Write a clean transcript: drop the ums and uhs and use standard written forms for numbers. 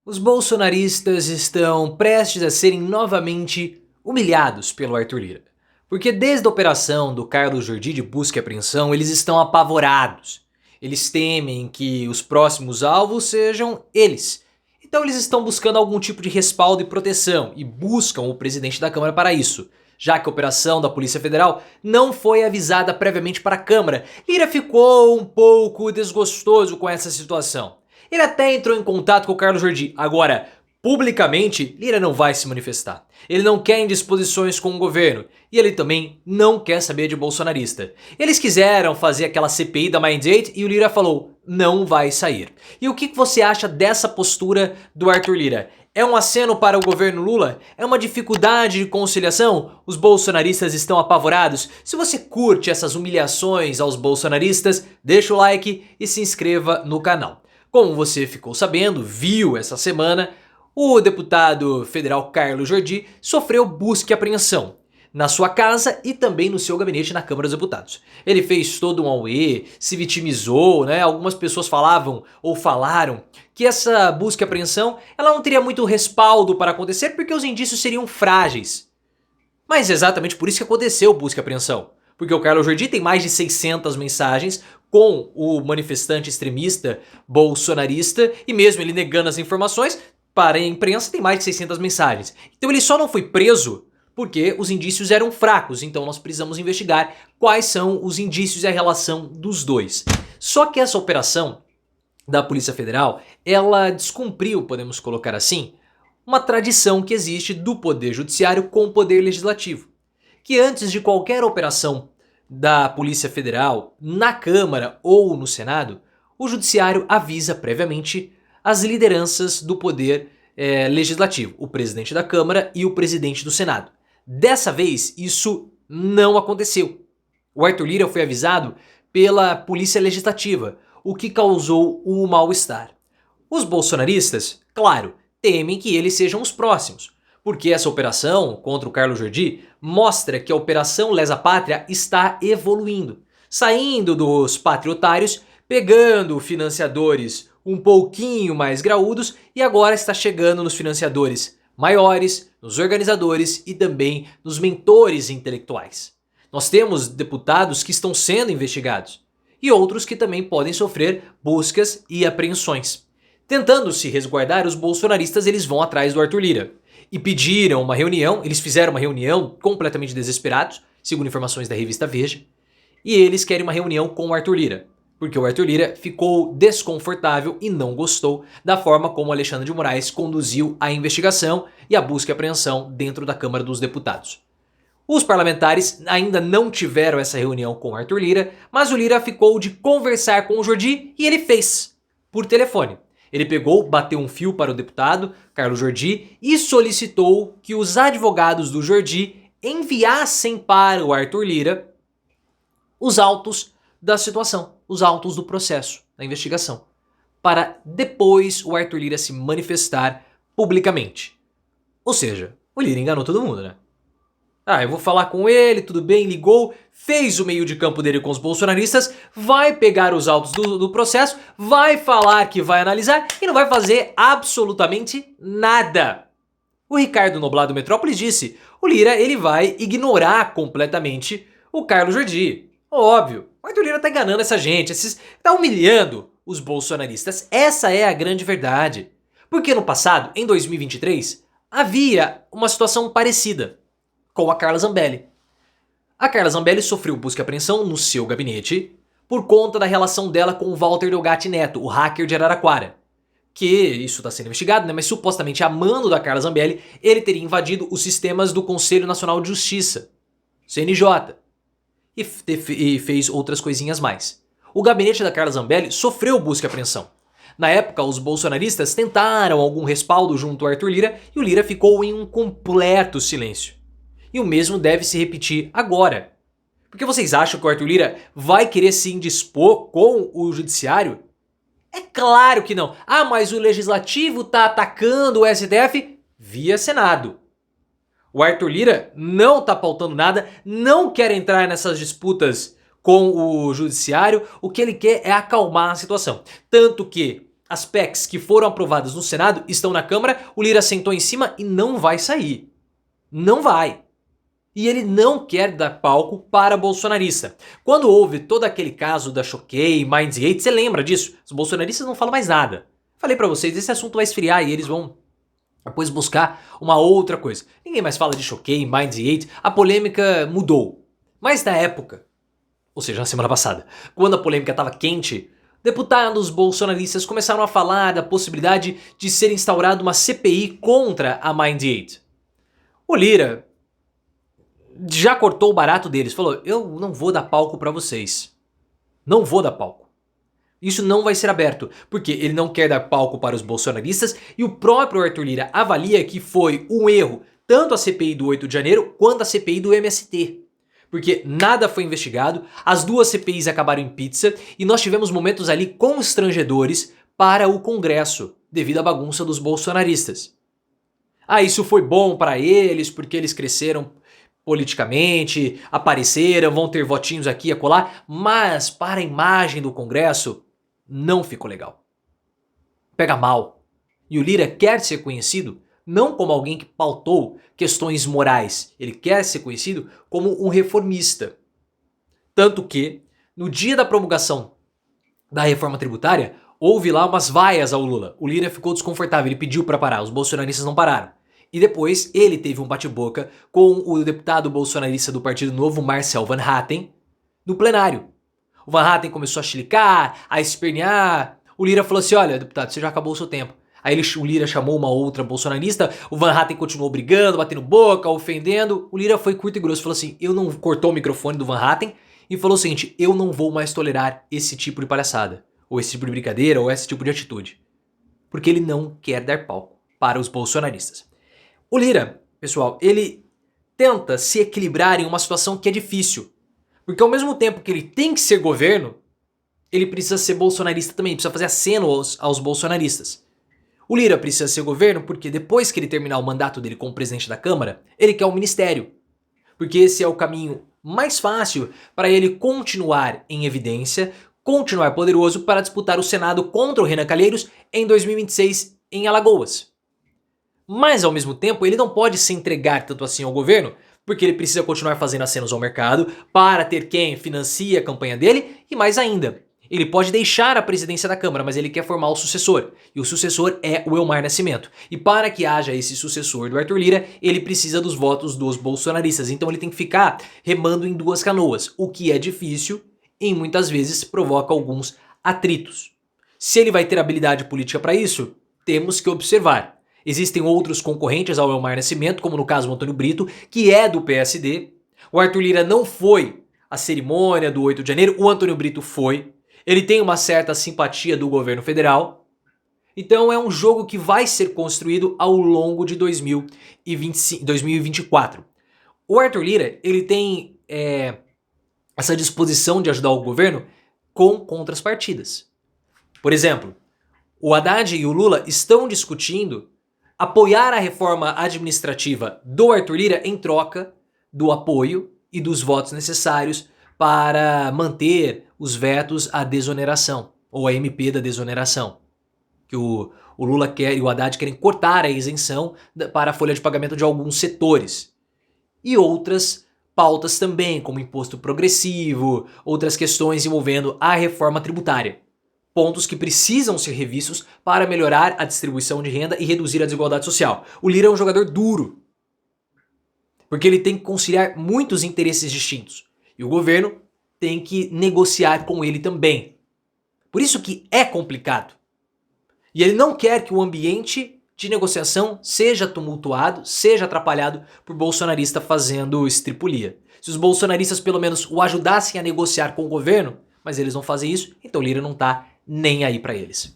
Os bolsonaristas estão prestes a serem novamente humilhados pelo Arthur Lira. Porque desde a operação do Carlos Jordi de busca e apreensão, eles estão apavorados. Eles temem que os próximos alvos sejam eles. Então eles estão buscando algum tipo de respaldo e proteção e buscam o presidente da Câmara para isso. Já que a operação da Polícia Federal não foi avisada previamente para a Câmara, Lira ficou um pouco desgostoso com essa situação. Ele até entrou em contato com o Carlos Jordi. Agora, publicamente, Lira não vai se manifestar. Ele não quer indisposições com o governo. E ele também não quer saber de bolsonarista. Eles quiseram fazer aquela CPI da Mind8 e o Lira falou, não vai sair. E o que você acha dessa postura do Arthur Lira? É um aceno para o governo Lula? É uma dificuldade de conciliação? Os bolsonaristas estão apavorados? Se você curte essas humilhações aos bolsonaristas, deixa o like e se inscreva no canal. Como você ficou sabendo, viu essa semana, o deputado federal Carlos Jordi sofreu busca e apreensão na sua casa e também no seu gabinete na Câmara dos Deputados. Ele fez todo um auê, se vitimizou, né? Algumas pessoas falavam ou falaram que essa busca e apreensão ela não teria muito respaldo para acontecer porque os indícios seriam frágeis. Mas exatamente por isso que aconteceu busca e apreensão. Porque o Carlos Jordi tem mais de 600 mensagens com o manifestante extremista bolsonarista e mesmo ele negando as informações, para a imprensa tem mais de 600 mensagens. Então ele só não foi preso porque os indícios eram fracos, então nós precisamos investigar quais são os indícios e a relação dos dois. Só que essa operação da Polícia Federal, ela descumpriu, podemos colocar assim, uma tradição que existe do Poder Judiciário com o Poder Legislativo. Que antes de qualquer operação da Polícia Federal na Câmara ou no Senado, o Judiciário avisa previamente as lideranças do Poder Legislativo, o presidente da Câmara e o presidente do Senado. Dessa vez, isso não aconteceu. O Arthur Lira foi avisado pela Polícia Legislativa, o que causou um mal-estar. Os bolsonaristas, claro, temem que eles sejam os próximos, porque essa operação contra o Carlos Jordi mostra que a Operação Lesa Pátria está evoluindo, saindo dos patriotários, pegando financiadores um pouquinho mais graúdos e agora está chegando nos financiadores maiores, nos organizadores e também nos mentores intelectuais. Nós temos deputados que estão sendo investigados e outros que também podem sofrer buscas e apreensões. Tentando se resguardar, os bolsonaristas eles vão atrás do Arthur Lira e pediram uma reunião, eles fizeram uma reunião completamente desesperados, segundo informações da revista Veja, e eles querem uma reunião com o Arthur Lira, porque o Arthur Lira ficou desconfortável e não gostou da forma como Alexandre de Moraes conduziu a investigação e a busca e apreensão dentro da Câmara dos Deputados. Os parlamentares ainda não tiveram essa reunião com o Arthur Lira, mas o Lira ficou de conversar com o Jordi e ele fez, por telefone. Ele pegou, bateu um fio para o deputado Carlos Jordi e solicitou que os advogados do Jordi enviassem para o Arthur Lira os autos da situação, os autos do processo, da investigação, para depois o Arthur Lira se manifestar publicamente. Ou seja, o Lira enganou todo mundo, né? Eu vou falar com ele, tudo bem, ligou, fez o meio de campo dele com os bolsonaristas, vai pegar os autos do processo, vai falar que vai analisar e não vai fazer absolutamente nada. O Ricardo Noblat do Metrópolis disse, o Lira ele vai ignorar completamente o Carlos Jordi. Óbvio, o Arthur Lira tá enganando essa gente, tá humilhando os bolsonaristas. Essa é a grande verdade. Porque no passado, em 2023, havia uma situação parecida com a Carla Zambelli. A Carla Zambelli sofreu busca e apreensão no seu gabinete por conta da relação dela com o Walter Delgatti Neto, o hacker de Araraquara. Que isso está sendo investigado, né? Mas supostamente a mando da Carla Zambelli, ele teria invadido os sistemas do Conselho Nacional de Justiça, CNJ, e fez outras coisinhas mais. O gabinete da Carla Zambelli sofreu busca e apreensão. Na época, os bolsonaristas tentaram algum respaldo junto ao Arthur Lira e o Lira ficou em um completo silêncio. E o mesmo deve se repetir agora. Porque vocês acham que o Arthur Lira vai querer se indispor com o judiciário? É claro que não. Mas o legislativo tá atacando o STF via Senado. O Arthur Lira não tá pautando nada, não quer entrar nessas disputas com o judiciário. O que ele quer é acalmar a situação. Tanto que As PECs que foram aprovadas no Senado estão na Câmara, o Lira sentou em cima e não vai sair. Não vai. E ele não quer dar palco para bolsonarista. Quando houve todo aquele caso da Choquei, Minds8, você lembra disso? Os bolsonaristas não falam mais nada. Falei pra vocês, esse assunto vai esfriar e eles vão depois buscar uma outra coisa. Ninguém mais fala de Choquei, Minds8, a polêmica mudou. Mas na época, ou seja, na semana passada, quando a polêmica estava quente, deputados bolsonaristas começaram a falar da possibilidade de ser instaurada uma CPI contra a Minds8. O Lira já cortou o barato deles, falou, eu não vou dar palco pra vocês. Não vou dar palco. Isso não vai ser aberto, porque ele não quer dar palco para os bolsonaristas e o próprio Arthur Lira avalia que foi um erro tanto a CPI do 8 de janeiro quanto a CPI do MST. Porque nada foi investigado, as duas CPIs acabaram em pizza e nós tivemos momentos ali constrangedores para o Congresso, devido à bagunça dos bolsonaristas. Ah, isso foi bom para eles porque eles cresceram politicamente, apareceram, vão ter votinhos aqui e acolá, mas para a imagem do Congresso não ficou legal. Pega mal. E o Lira quer ser conhecido não como alguém que pautou questões morais, ele quer ser conhecido como um reformista. Tanto que, no dia da promulgação da reforma tributária, houve lá umas vaias ao Lula. O Lira ficou desconfortável, ele pediu para parar, os bolsonaristas não pararam. E depois ele teve um bate-boca com o deputado bolsonarista do Partido Novo, Marcel Van Hatten, no plenário. O Van Hatten começou a chilicar, a espernear. O Lira falou assim, olha, deputado, você já acabou o seu tempo. Aí o Lira chamou uma outra bolsonarista, o Van Hatten continuou brigando, batendo boca, ofendendo. O Lira foi curto e grosso, falou assim, eu não cortou o microfone do Van Hatten e falou o seguinte, eu não vou mais tolerar esse tipo de palhaçada, ou esse tipo de brincadeira, ou esse tipo de atitude. Porque ele não quer dar palco para os bolsonaristas. O Lira, pessoal, ele tenta se equilibrar em uma situação que é difícil. Porque ao mesmo tempo que ele tem que ser governo, ele precisa ser bolsonarista também, precisa fazer aceno aos bolsonaristas. O Lira precisa ser governo porque depois que ele terminar o mandato dele como presidente da Câmara, ele quer um ministério. Porque esse é o caminho mais fácil para ele continuar em evidência, continuar poderoso para disputar o Senado contra o Renan Calheiros em 2026 em Alagoas. Mas ao mesmo tempo ele não pode se entregar tanto assim ao governo, porque ele precisa continuar fazendo acenos ao mercado para ter quem financia a campanha dele e mais ainda, ele pode deixar a presidência da Câmara, mas ele quer formar o sucessor. E o sucessor é o Elmar Nascimento. E para que haja esse sucessor do Arthur Lira, ele precisa dos votos dos bolsonaristas. Então ele tem que ficar remando em duas canoas, o que é difícil e muitas vezes provoca alguns atritos. Se ele vai ter habilidade política para isso, temos que observar. Existem outros concorrentes ao Elmar Nascimento, como no caso o Antônio Brito, que é do PSD. O Arthur Lira não foi à cerimônia do 8 de janeiro, o Antônio Brito foi. Ele tem uma certa simpatia do governo federal. Então é um jogo que vai ser construído ao longo de 2024. O Arthur Lira, ele tem essa disposição de ajudar o governo com contrapartidas. Por exemplo, o Haddad e o Lula estão discutindo apoiar a reforma administrativa do Arthur Lira em troca do apoio e dos votos necessários para manter os vetos à desoneração, ou a MP da desoneração, que o Lula quer e o Haddad querem cortar a isenção para a folha de pagamento de alguns setores. E outras pautas também, como imposto progressivo, outras questões envolvendo a reforma tributária. Pontos que precisam ser revistos para melhorar a distribuição de renda e reduzir a desigualdade social. O Lira é um jogador duro, porque ele tem que conciliar muitos interesses distintos. E o governo tem que negociar com ele também. Por isso que é complicado. E ele não quer que o ambiente de negociação seja tumultuado, seja atrapalhado por bolsonarista fazendo estripulia. Se os bolsonaristas pelo menos o ajudassem a negociar com o governo, mas eles não fazem isso, então o Lira não está nem aí para eles.